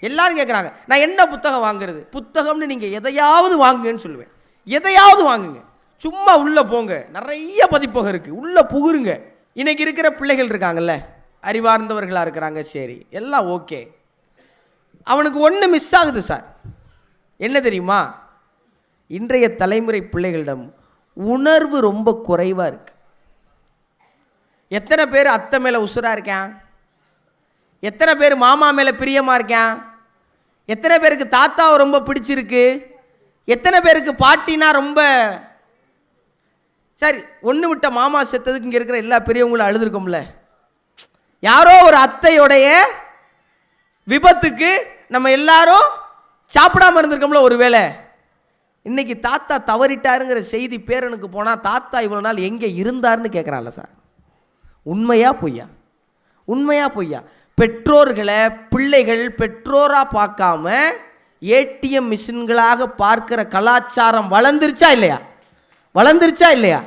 எல்லாரும் கேட்குறாங்க, நான் என்ன புத்தகம் வாங்குறது? புத்தகம்னு நீங்கள் எதையாவது வாங்குங்கன்னு சொல்லுவேன். எதையாவது வாங்குங்க, சும்மா உள்ளே போங்க, நிறைய பதிப்பகம் இருக்குது, உள்ளே புகுருங்க. இன்றைக்கி இருக்கிற பிள்ளைகள் இருக்காங்கல்ல, அறிவார்ந்தவர்களாக இருக்கிறாங்க, சரி எல்லாம் ஓகே. அவனுக்கு ஒன்று மிஸ் ஆகுது சார், என்ன தெரியுமா? இன்றைய தலைமுறை பிள்ளைகளிடம் உணர்வு ரொம்ப குறைவாக இருக்குது. எத்தனை பேர் அத்தை மேலே உசுராக இருக்கான்? எத்தனை பேர் மாமா மேலே பிரியமாக இருக்கான்? எத்தனை பேருக்கு தாத்தாவை ரொம்ப பிடிச்சிருக்கு? எத்தனை பேருக்கு பாட்டினா ரொம்ப சரி? ஒன்று விட்ட மாமா செத்ததுக்கு இங்கே இருக்கிற எல்லா பெரியவங்களும் அழுதுருக்கோம்ல. யாரோ ஒரு அத்தையோடைய விபத்துக்கு நம்ம எல்லாரும் சாப்பிடாமல் இருந்திருக்கோம்ல. ஒரு வேளை இன்னைக்கு தாத்தா தவறிட்டாருங்கிற செய்தி பேரனுக்கு போனால் தாத்தா இவ்வளோ நாள் எங்கே இருந்தார்னு கேட்குறான்ல சார். உண்மையா பொய்யா? உண்மையா பொய்யா? பெற்றோர்களை பிள்ளைகள் பெற்றோராக பார்க்காம ஏடிஎம் மிஷின்களாக பார்க்கிற கலாச்சாரம் வளர்ந்துருச்சா இல்லையா? வளர்ந்துருச்சா இல்லையா?